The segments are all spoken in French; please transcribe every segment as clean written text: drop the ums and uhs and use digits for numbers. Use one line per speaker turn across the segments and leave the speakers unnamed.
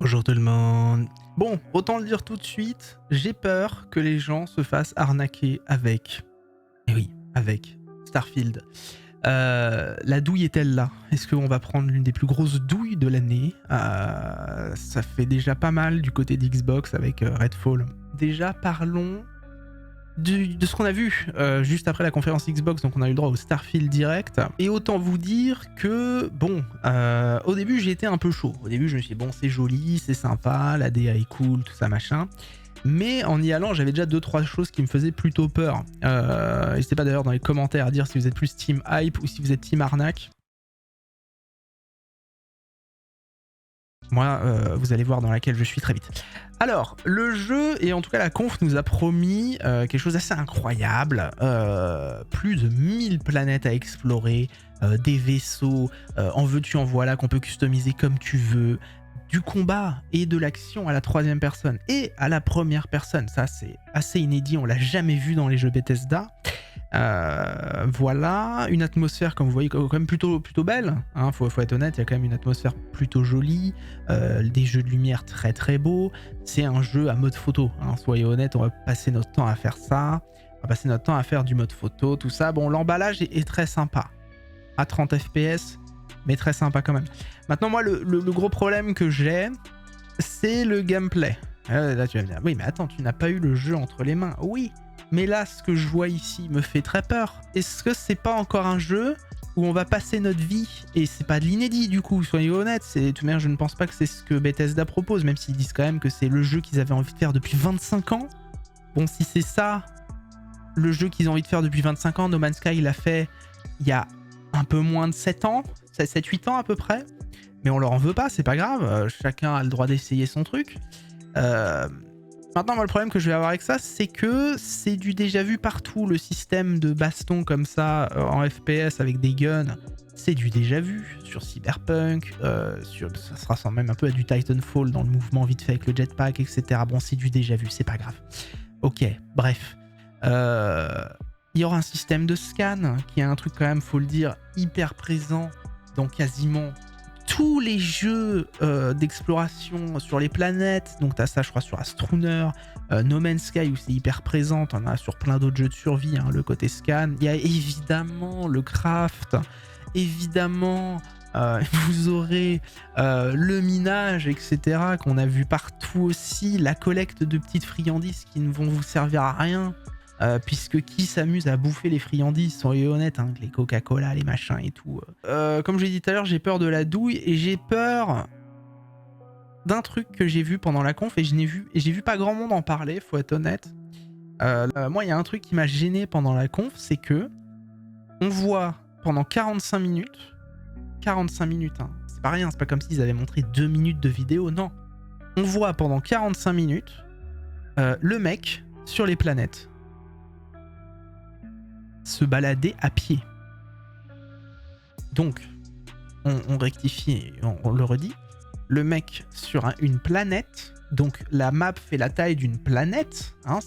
Bonjour tout le monde. Bon, autant le dire tout de suite, j'ai peur que les gens se fassent arnaquer avec... Eh oui, avec Starfield. La douille est-elle là? Est-ce qu'on va prendre l'une des plus grosses douilles de l'année? Ça fait déjà pas mal du côté d'Xbox avec Redfall. Déjà, parlons de ce qu'on a vu juste après la conférence Xbox, donc on a eu le droit au Starfield direct. Et autant vous dire que, bon, au début j'ai été un peu chaud. Au début je me suis dit, bon, c'est joli, c'est sympa, la DA est cool, tout ça machin. Mais en y allant, j'avais déjà 2-3 choses qui me faisaient plutôt peur. N'hésitez pas d'ailleurs dans les commentaires à dire si vous êtes plus team hype ou si vous êtes team arnaque. Moi, vous allez voir dans laquelle je suis très vite. Alors, le jeu, et en tout cas la conf nous a promis quelque chose d'assez incroyable. Plus de 1000 planètes à explorer, des vaisseaux, en veux-tu en voilà, qu'on peut customiser comme tu veux, du combat et de l'action à la troisième personne et à la première personne. Ça, c'est assez inédit, on l'a jamais vu dans les jeux Bethesda. Voilà, une atmosphère comme vous voyez quand même plutôt belle, hein, faut être honnête, il y a quand même une atmosphère plutôt jolie, des jeux de lumière très très beaux, c'est un jeu à mode photo, hein, soyez honnête, on va passer notre temps à faire ça, on va passer notre temps à faire du mode photo, tout ça. Bon, l'emballage est très sympa, à 30 fps, mais très sympa quand même. Maintenant moi le gros problème que j'ai, c'est le gameplay. Là tu vas me dire, oui mais attends, tu n'as pas eu le jeu entre les mains. Oui, mais là, ce que je vois ici me fait très peur. Est-ce que c'est pas encore un jeu où on va passer notre vie, et c'est pas de l'inédit du coup, soyez honnêtes, de toute manière je ne pense pas que c'est ce que Bethesda propose, même s'ils disent quand même que c'est le jeu qu'ils avaient envie de faire depuis 25 ans. Bon, si c'est ça, le jeu qu'ils ont envie de faire depuis 25 ans, No Man's Sky l'a fait il y a un peu moins de 7 ans, 7-8 ans à peu près, mais on leur en veut pas, c'est pas grave, chacun a le droit d'essayer son truc. Maintenant, moi, le problème que je vais avoir avec ça, c'est que c'est du déjà vu partout. Le système de baston comme ça, en FPS avec des guns, c'est du déjà vu. Sur Cyberpunk, ça se ressemble même un peu à du Titanfall dans le mouvement vite fait avec le jetpack, etc. Bon, c'est du déjà vu, c'est pas grave. Ok, bref. Il y aura un système de scan, qui est un truc quand même, faut le dire, hyper présent dans quasiment tous les jeux d'exploration sur les planètes. Donc t'as ça je crois sur Astrunner, No Man's Sky où c'est hyper présent, t'en as sur plein d'autres jeux de survie, hein, le côté scan. Il y a évidemment le craft, évidemment vous aurez le minage, etc. qu'on a vu partout aussi, la collecte de petites friandises qui ne vont vous servir à rien. Puisque qui s'amuse à bouffer les friandises, soyez honnêtes, hein, les Coca-Cola, les machins et tout. Comme je l'ai dit tout à l'heure, j'ai peur de la douille et j'ai peur d'un truc que j'ai vu pendant la conf et j'ai vu pas grand monde en parler, faut être honnête. Moi, il y a un truc qui m'a gêné pendant la conf, c'est que on voit pendant 45 minutes, hein, c'est pas rien, c'est pas comme s'ils avaient montré 2 minutes de vidéo, non. On voit pendant 45 minutes le mec sur les planètes se balader à pied. Donc, on rectifie, on le redit, le mec sur une planète, donc la map fait la taille d'une planète, hein,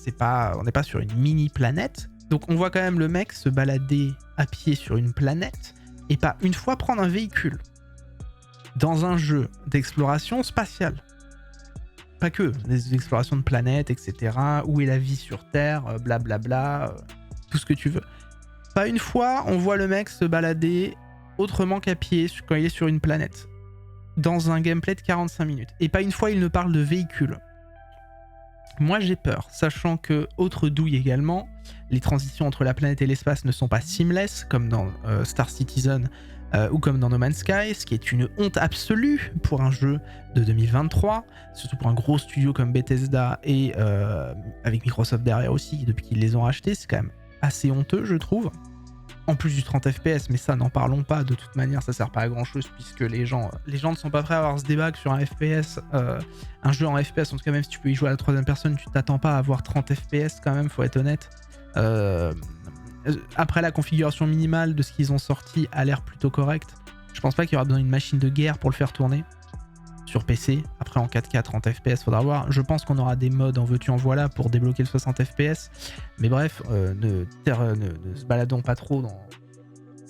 on n'est pas sur une mini planète, donc on voit quand même le mec se balader à pied sur une planète, et pas une fois prendre un véhicule, dans un jeu d'exploration spatiale. Pas que, des explorations de planètes, etc. Où est la vie sur Terre, blablabla, tout ce que tu veux. Pas une fois, on voit le mec se balader autrement qu'à pied quand il est sur une planète. Dans un gameplay de 45 minutes. Et pas une fois, il ne parle de véhicule. Moi, j'ai peur, sachant que, autre douille également, les transitions entre la planète et l'espace ne sont pas seamless, comme dans Star Citizen ou comme dans No Man's Sky, ce qui est une honte absolue pour un jeu de 2023, surtout pour un gros studio comme Bethesda et avec Microsoft derrière aussi, depuis qu'ils les ont rachetés, c'est quand même assez honteux, je trouve. En plus du 30 fps, mais ça, n'en parlons pas, de toute manière, ça sert pas à grand chose, puisque les gens ne sont pas prêts à avoir ce débat que sur un FPS, un jeu en FPS, en tout cas, même si tu peux y jouer à la troisième personne, tu t'attends pas à avoir 30 fps quand même, faut être honnête. Après la configuration minimale de ce qu'ils ont sorti a l'air plutôt correct. Je pense pas qu'il y aura besoin d'une machine de guerre pour le faire tourner sur PC. Après en 4K 30 fps, faudra voir. Je pense qu'on aura des mods en veux-tu en voilà pour débloquer le 60 fps. Mais bref, ne se baladons pas trop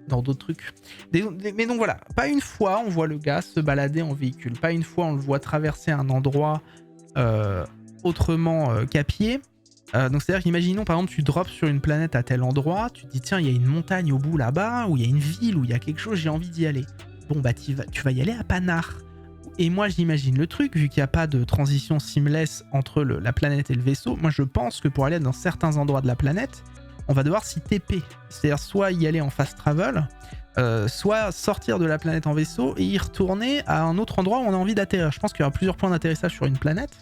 dans d'autres trucs. Mais donc voilà, pas une fois on voit le gars se balader en véhicule, pas une fois on le voit traverser un endroit autrement qu'à pied. Donc c'est-à-dire qu'imaginons par exemple tu drops sur une planète à tel endroit, tu te dis tiens il y a une montagne au bout là-bas, ou il y a une ville, ou il y a quelque chose, j'ai envie d'y aller. Bon bah tu vas y aller à Panar. Et moi j'imagine le truc, vu qu'il n'y a pas de transition seamless entre la planète et le vaisseau, moi je pense que pour aller dans certains endroits de la planète, on va devoir s'y TP. C'est-à-dire soit y aller en fast travel, soit sortir de la planète en vaisseau et y retourner à un autre endroit où on a envie d'atterrir. Je pense qu'il y aura plusieurs points d'atterrissage sur une planète.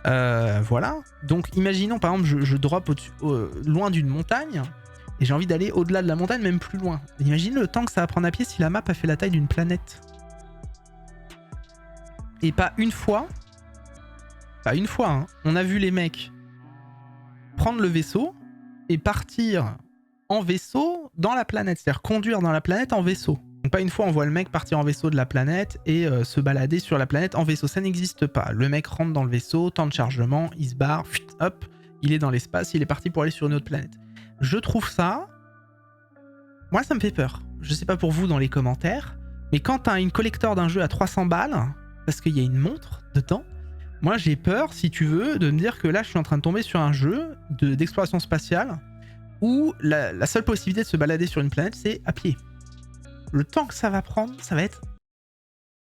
Voilà. Donc imaginons par exemple je drop loin d'une montagne et j'ai envie d'aller au-delà de la montagne, même plus loin. Imagine le temps que ça va prendre à pied si la map a fait la taille d'une planète. Et pas une fois, hein, on a vu les mecs prendre le vaisseau et partir en vaisseau dans la planète, c'est-à-dire conduire dans la planète en vaisseau. Donc pas une fois on voit le mec partir en vaisseau de la planète et se balader sur la planète en vaisseau, ça n'existe pas. Le mec rentre dans le vaisseau, temps de chargement, il se barre, hop, il est dans l'espace, il est parti pour aller sur une autre planète. Je trouve ça... Moi ça me fait peur. Je sais pas pour vous dans les commentaires, mais quand t'as une collector d'un jeu à 300 balles, parce qu'il y a une montre dedans, moi j'ai peur, si tu veux, de me dire que là je suis en train de tomber sur un jeu d'exploration spatiale où la seule possibilité de se balader sur une planète c'est à pied. Le temps que ça va prendre, ça va être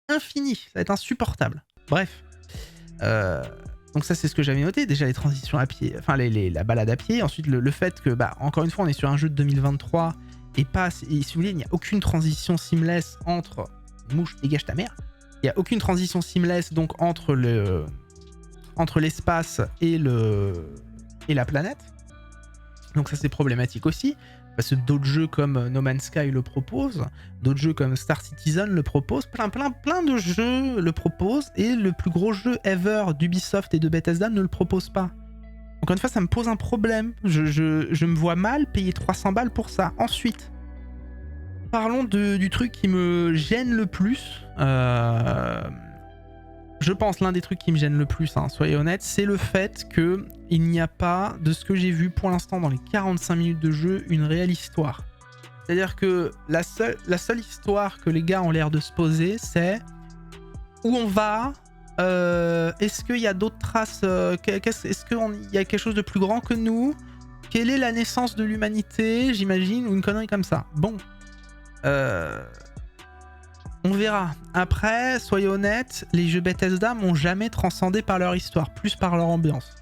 infini, ça va être insupportable. Bref. Donc ça c'est ce que j'avais noté, déjà les transitions à pied, enfin la balade à pied, ensuite le fait que, bah encore une fois on est sur un jeu de 2023 et si vous voulez il n'y a aucune transition seamless entre... Mouche, dégage ta mère. Il n'y a aucune transition seamless donc entre l'espace et la planète. Donc ça c'est problématique aussi, parce que d'autres jeux comme No Man's Sky le proposent, d'autres jeux comme Star Citizen le proposent, plein de jeux le proposent, et le plus gros jeu ever d'Ubisoft et de Bethesda ne le propose pas. Encore une fois, ça me pose un problème. Je me vois mal payer 300 balles pour ça. Ensuite, parlons du truc qui me gêne le plus. Je pense l'un des trucs qui me gêne le plus, hein, soyez honnêtes, c'est le fait qu'il n'y a pas, de ce que j'ai vu pour l'instant dans les 45 minutes de jeu, une réelle histoire. C'est-à-dire que la seule histoire que les gars ont l'air de se poser, c'est où on va, est-ce qu'il y a d'autres traces, est-ce qu'il y a quelque chose de plus grand que nous, quelle est la naissance de l'humanité, j'imagine, ou une connerie comme ça. Bon. On verra. Après, soyez honnêtes, les jeux Bethesda m'ont jamais transcendé par leur histoire, plus par leur ambiance.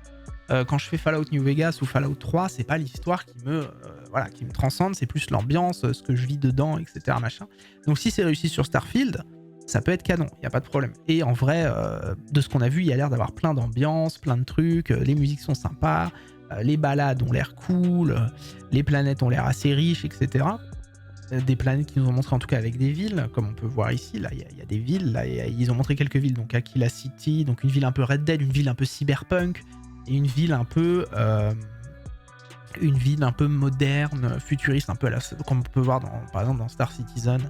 Quand je fais Fallout New Vegas ou Fallout 3, c'est pas l'histoire qui me transcende, c'est plus l'ambiance, ce que je vis dedans, etc. Machin. Donc si c'est réussi sur Starfield, ça peut être canon, il n'y a pas de problème. Et en vrai, de ce qu'on a vu, il y a l'air d'avoir plein d'ambiance, plein de trucs, les musiques sont sympas, les balades ont l'air cool, les planètes ont l'air assez riches, etc. Des planètes qui nous ont montré en tout cas avec des villes, comme on peut voir ici, là il y a des villes, là ils ont montré quelques villes, donc Aquila City, donc une ville un peu Red Dead, une ville un peu cyberpunk, et une ville un peu moderne, futuriste, un peu comme on peut voir par exemple dans Star Citizen,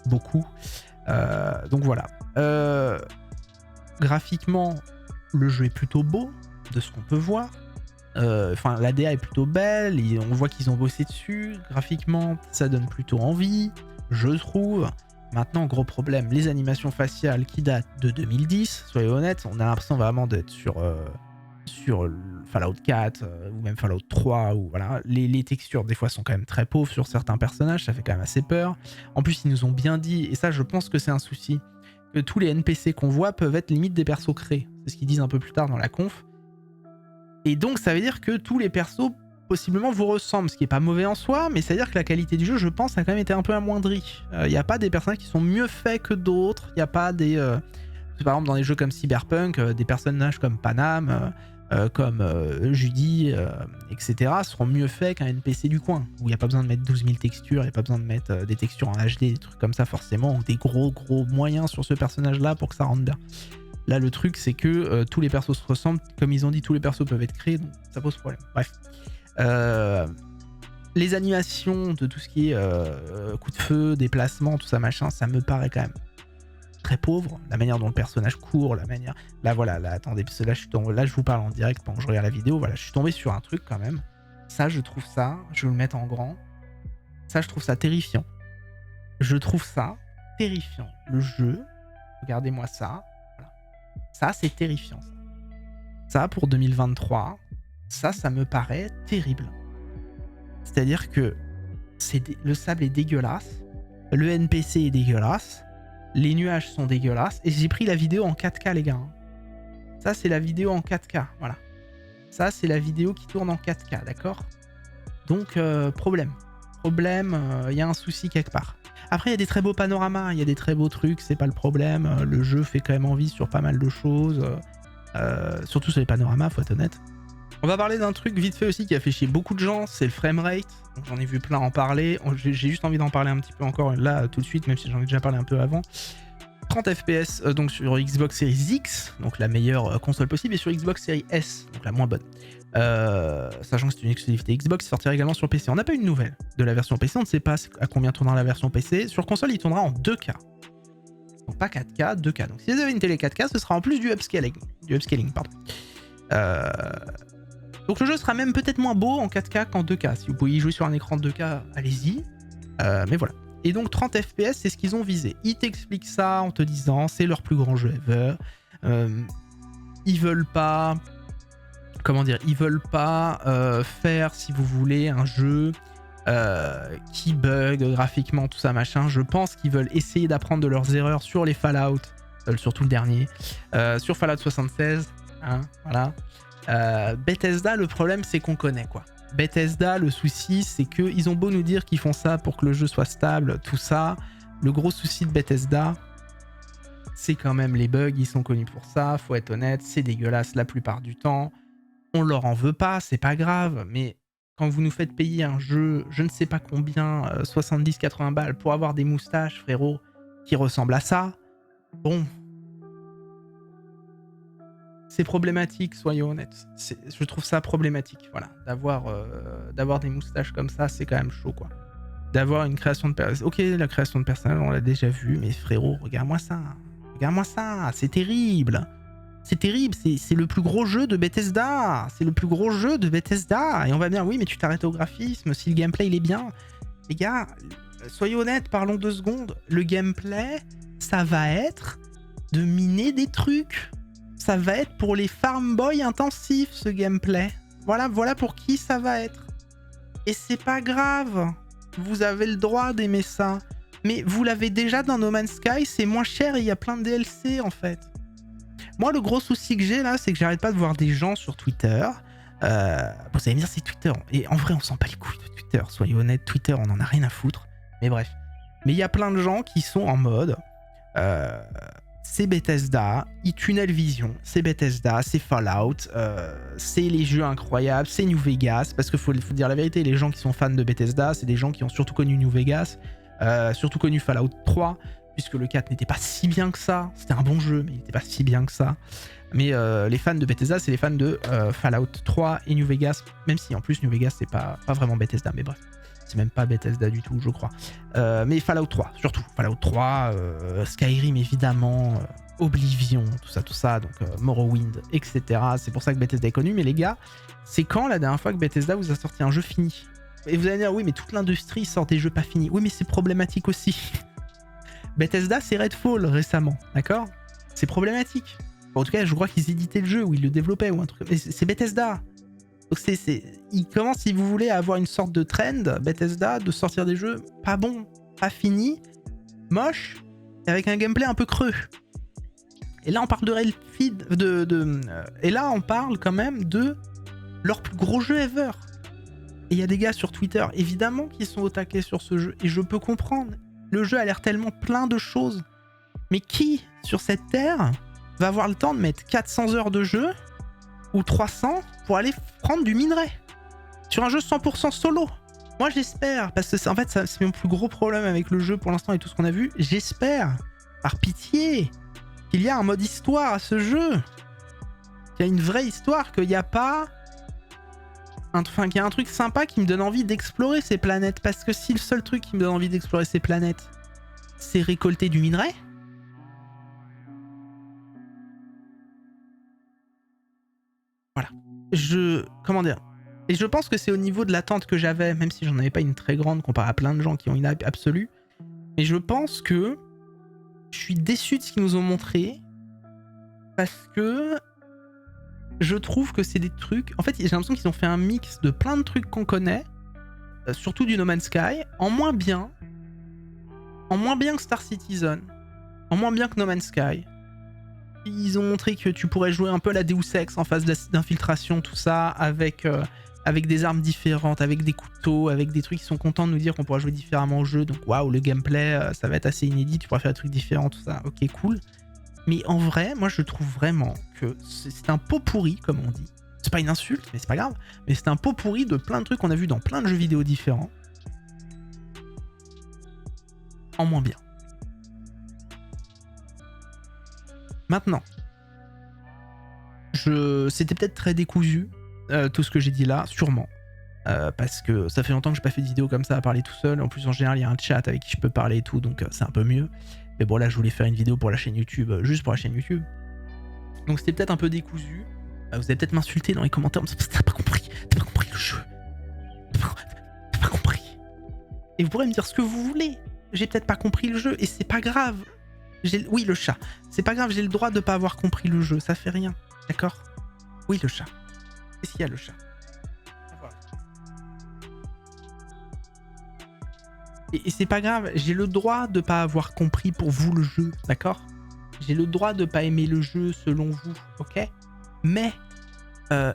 beaucoup. Donc voilà. Graphiquement, le jeu est plutôt beau, de ce qu'on peut voir. Enfin, l'ADA est plutôt belle, et on voit qu'ils ont bossé dessus. Graphiquement, ça donne plutôt envie, je trouve. Maintenant, gros problème, les animations faciales qui datent de 2010. Soyez honnêtes, on a l'impression vraiment d'être sur Fallout 4 ou même Fallout 3. Ou voilà. Les textures, des fois, sont quand même très pauvres sur certains personnages. Ça fait quand même assez peur. En plus, ils nous ont bien dit, et ça, je pense que c'est un souci, que tous les NPC qu'on voit peuvent être limite des persos créés. C'est ce qu'ils disent un peu plus tard dans la conf. Et donc ça veut dire que tous les persos possiblement vous ressemblent, ce qui est pas mauvais en soi, mais ça veut dire que la qualité du jeu, je pense, a quand même été un peu amoindrie. Il n'y a pas des personnages qui sont mieux faits que d'autres, il n'y a pas des... par exemple dans des jeux comme Cyberpunk, des personnages comme Panam, comme Judy, etc. seront mieux faits qu'un NPC du coin, où il n'y a pas besoin de mettre 12 000 textures, il n'y a pas besoin de mettre des textures en HD, des trucs comme ça forcément, ou des gros moyens sur ce personnage-là pour que ça rentre bien. Là, le truc, c'est que tous les persos se ressemblent. Comme ils ont dit, tous les persos peuvent être créés, donc ça pose problème. Bref. Les animations de tout ce qui est coup de feu, déplacement, tout ça, machin, ça me paraît quand même très pauvre. La manière dont le personnage court, la manière... Là, voilà, là, attendez, parce que là, je vous parle en direct pendant que je regarde la vidéo. Voilà, je suis tombé sur un truc quand même. Ça, je trouve ça, je vais le mettre en grand. Ça, je trouve ça terrifiant. Je trouve ça terrifiant. Le jeu, regardez-moi ça. Voilà. Ça, c'est terrifiant. Ça, pour 2023, ça me paraît terrible. C'est-à-dire que le sable est dégueulasse, le NPC est dégueulasse, les nuages sont dégueulasses, et j'ai pris la vidéo en 4K, les gars. Ça, c'est la vidéo en 4K, voilà. Ça, c'est la vidéo qui tourne en 4K, d'accord? Donc, problème. Il y a un souci quelque part. Après, il y a des très beaux panoramas, il y a des très beaux trucs, c'est pas le problème. Le jeu fait quand même envie sur pas mal de choses. Surtout sur les panoramas, faut être honnête. On va parler d'un truc vite fait aussi qui a fait chier beaucoup de gens, c'est le framerate. J'en ai vu plein en parler. J'ai juste envie d'en parler un petit peu encore là tout de suite, même si j'en ai déjà parlé un peu avant. 30 FPS donc sur Xbox Series X, donc la meilleure console possible, et sur Xbox Series S, donc la moins bonne. Sachant que c'est une exclusivité Xbox, il sortira également sur PC. On n'a pas eu de nouvelles de la version PC, on ne sait pas à combien tournera la version PC. Sur console, il tournera en 2K. Donc pas 4K, 2K. Donc si vous avez une télé 4K, ce sera en plus du upscaling. Pardon. Donc le jeu sera même peut-être moins beau en 4K qu'en 2K. Si vous pouvez y jouer sur un écran 2K, allez-y. Mais voilà. Et donc 30 FPS, c'est ce qu'ils ont visé. Ils t'expliquent ça en te disant c'est leur plus grand jeu ever. Ils veulent pas... Comment dire? Ils veulent pas faire, si vous voulez, un jeu qui bug graphiquement, tout ça, machin. Je pense qu'ils veulent essayer d'apprendre de leurs erreurs sur les Fallout, surtout le dernier, sur Fallout 76, hein, voilà. Bethesda, le problème, c'est qu'on connaît, quoi. Bethesda, le souci, c'est qu'ils ont beau nous dire qu'ils font ça pour que le jeu soit stable, tout ça. Le gros souci de Bethesda, c'est quand même les bugs, ils sont connus pour ça, faut être honnête, c'est dégueulasse la plupart du temps. On leur en veut pas, c'est pas grave, mais quand vous nous faites payer un jeu, je ne sais pas combien, 70-80 balles, pour avoir des moustaches, frérot, qui ressemblent à ça, bon... C'est problématique, soyons honnêtes. Je trouve ça problématique, voilà. D'avoir des moustaches comme ça, c'est quand même chaud, quoi. D'avoir une création de personnage. Ok, la création de personnage, on l'a déjà vu, mais frérot, regarde-moi ça. Regarde-moi ça, c'est terrible. C'est terrible, c'est le plus gros jeu de Bethesda. C'est le plus gros jeu de Bethesda. Et on va bien, oui, mais tu t'arrêtes au graphisme, si le gameplay, il est bien. Les gars, soyez honnêtes, parlons 2 secondes. Le gameplay, ça va être de miner des trucs. Ça va être pour les farm boys intensifs, ce gameplay. Voilà pour qui ça va être. Et c'est pas grave. Vous avez le droit d'aimer ça. Mais vous l'avez déjà dans No Man's Sky, c'est moins cher et il y a plein de DLC, en fait. Moi, le gros souci que j'ai, là, c'est que j'arrête pas de voir des gens sur Twitter. Vous allez me dire, c'est Twitter. Et en vrai, on s'en bat les couilles de Twitter. Soyez honnêtes, Twitter, on en a rien à foutre. Mais bref. Mais il y a plein de gens qui sont en mode... c'est Bethesda, Tunnel Vision, c'est Bethesda, c'est Fallout, c'est les jeux incroyables, c'est New Vegas, parce qu'il faut dire la vérité, les gens qui sont fans de Bethesda, c'est des gens qui ont surtout connu New Vegas, surtout connu Fallout 3, puisque le 4 n'était pas si bien que ça, c'était un bon jeu, mais il n'était pas si bien que ça. Mais les fans de Bethesda, c'est les fans de Fallout 3 et New Vegas, même si en plus New Vegas, c'est pas vraiment Bethesda, mais bref. C'est même pas Bethesda du tout, je crois. Mais Fallout 3, surtout. Fallout 3, Skyrim, évidemment, Oblivion, tout ça, donc Morrowind, etc. C'est pour ça que Bethesda est connu. Mais les gars, c'est quand la dernière fois que Bethesda vous a sorti un jeu fini? Et vous allez dire, oui, mais toute l'industrie sort des jeux pas finis. Oui, mais c'est problématique aussi. Bethesda, c'est Redfall récemment, d'accord? C'est problématique. En tout cas, je crois qu'ils éditaient le jeu ou ils le développaient ou un truc. Mais c'est Bethesda. Donc il commence, si vous voulez, à avoir une sorte de trend, Bethesda, de sortir des jeux pas bons, pas finis, moches, avec un gameplay un peu creux. Et là, on parle de Redfield, et là, on parle quand même de leur plus gros jeu ever. Et il y a des gars sur Twitter, évidemment, qui sont au taquet sur ce jeu, et je peux comprendre. Le jeu a l'air tellement plein de choses. Mais qui, sur cette terre, va avoir le temps de mettre 400 heures de jeu ou 300 pour aller prendre du minerai sur un jeu 100% solo? Moi j'espère, parce que en fait c'est mon plus gros problème avec le jeu pour l'instant et tout ce qu'on a vu, j'espère, par pitié, qu'il y a un mode histoire à ce jeu, qu'il y a une vraie histoire, qu'il n'y a pas qu'il y a un truc sympa qui me donne envie d'explorer ces planètes, parce que si le seul truc qui me donne envie d'explorer ces planètes c'est récolter du minerai, voilà. Comment dire? Et je pense que c'est au niveau de l'attente que j'avais, même si j'en avais pas une très grande comparé à plein de gens qui ont une hype absolue. Mais je pense que je suis déçu de ce qu'ils nous ont montré parce que je trouve que c'est des trucs... En fait, j'ai l'impression qu'ils ont fait un mix de plein de trucs qu'on connaît, surtout du No Man's Sky, en moins bien que Star Citizen, en moins bien que No Man's Sky. Ils ont montré que tu pourrais jouer un peu à la Deus Ex en phase d'infiltration, tout ça, avec des armes différentes, avec des couteaux, avec des trucs qui sont contents de nous dire qu'on pourra jouer différemment au jeu. Donc waouh, le gameplay, ça va être assez inédit, tu pourras faire des trucs différents, tout ça. Ok, cool. Mais en vrai, moi je trouve vraiment que c'est un pot pourri, comme on dit. C'est pas une insulte, mais c'est pas grave. Mais c'est un pot pourri de plein de trucs qu'on a vu dans plein de jeux vidéo différents. En moins bien. Maintenant, c'était peut-être très décousu, tout ce que j'ai dit là, sûrement. Parce que ça fait longtemps que j'ai pas fait de vidéo comme ça à parler tout seul. En plus, en général, il y a un chat avec qui je peux parler et tout, donc c'est un peu mieux. Mais bon, là, je voulais faire une vidéo pour la chaîne YouTube, juste pour la chaîne YouTube. Donc c'était peut-être un peu décousu. Vous allez peut-être m'insulter dans les commentaires, t'as pas compris le jeu. T'as pas compris. Et vous pourrez me dire ce que vous voulez. J'ai peut-être pas compris le jeu, et c'est pas grave. Oui, le chat. C'est pas grave, j'ai le droit de pas avoir compris le jeu, ça fait rien. D'accord? Oui, le chat. Qu'est-ce qu'il y a, le chat? Voilà. Et c'est pas grave, j'ai le droit de pas avoir compris pour vous le jeu, d'accord? J'ai le droit de pas aimer le jeu selon vous, ok? Mais,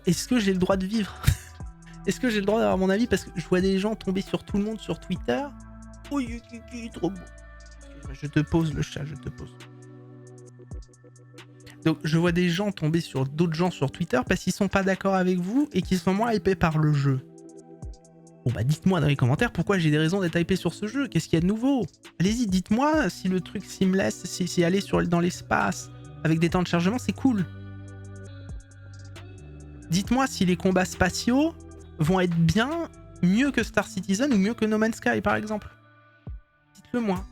est-ce que j'ai le droit de vivre? Est-ce que j'ai le droit d'avoir mon avis? Parce que je vois des gens tomber sur tout le monde sur Twitter. Oh, trop beau. Je te pose le chat, je te pose. Donc je vois des gens tomber sur d'autres gens sur Twitter parce qu'ils sont pas d'accord avec vous et qu'ils sont moins hypés par le jeu. Bon bah dites-moi dans les commentaires pourquoi j'ai des raisons d'être hypé sur ce jeu, qu'est-ce qu'il y a de nouveau? Allez-y, dites-moi si le truc seamless, si aller dans l'espace avec des temps de chargement, c'est cool. Dites-moi si les combats spatiaux vont être bien, mieux que Star Citizen ou mieux que No Man's Sky par exemple. Dites-le moi.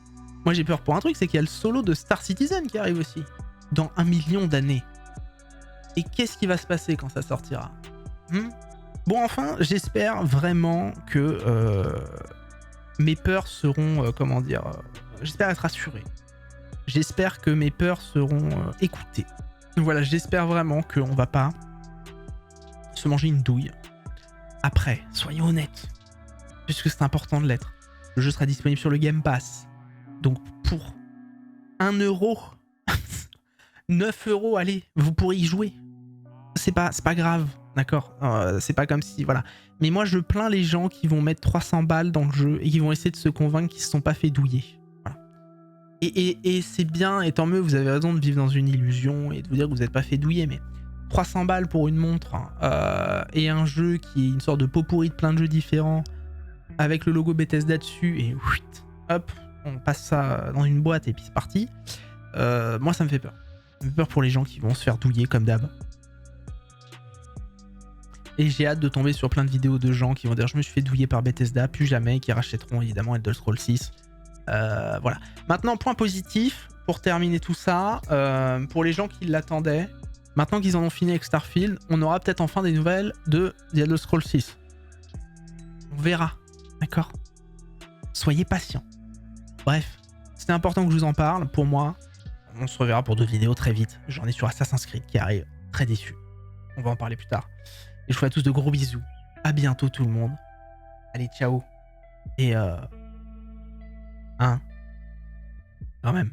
Moi j'ai peur pour un truc, c'est qu'il y a le solo de Star Citizen qui arrive aussi. Dans 1 million d'années. Et qu'est-ce qui va se passer quand ça sortira? Bon, enfin, j'espère vraiment que mes peurs seront, j'espère être rassuré. J'espère que mes peurs seront écoutées. Voilà, j'espère vraiment qu'on va pas se manger une douille. Après, soyons honnêtes, puisque c'est important de l'être. Le jeu sera disponible sur le Game Pass. Donc pour 1 euro, 9 euros, allez, vous pourrez y jouer. C'est pas grave, d'accord, c'est pas comme si, voilà. Mais moi, je plains les gens qui vont mettre 300 balles dans le jeu et qui vont essayer de se convaincre qu'ils se sont pas fait douiller. Voilà. Et c'est bien, et tant mieux, vous avez raison de vivre dans une illusion et de vous dire que vous n'êtes pas fait douiller, mais 300 balles pour une montre et un jeu qui est une sorte de pot pourri de plein de jeux différents avec le logo Bethesda dessus et hop, on passe ça dans une boîte et puis c'est parti. Moi, ça me fait peur. Ça me fait peur pour les gens qui vont se faire douiller comme d'hab. Et j'ai hâte de tomber sur plein de vidéos de gens qui vont dire je me suis fait douiller par Bethesda, plus jamais, qui rachèteront évidemment Elder Scrolls 6. Voilà. Maintenant, point positif, pour terminer tout ça, pour les gens qui l'attendaient, maintenant qu'ils en ont fini avec Starfield, on aura peut-être enfin des nouvelles de The Elder Scrolls 6. On verra, d'accord? Soyez patients. Bref, c'était important que je vous en parle, pour moi. On se reverra pour d'autres vidéos très vite. J'en ai sur Assassin's Creed qui arrive, très déçu. On va en parler plus tard. Et je vous fais à tous de gros bisous. À bientôt tout le monde. Allez, ciao. Et quand même.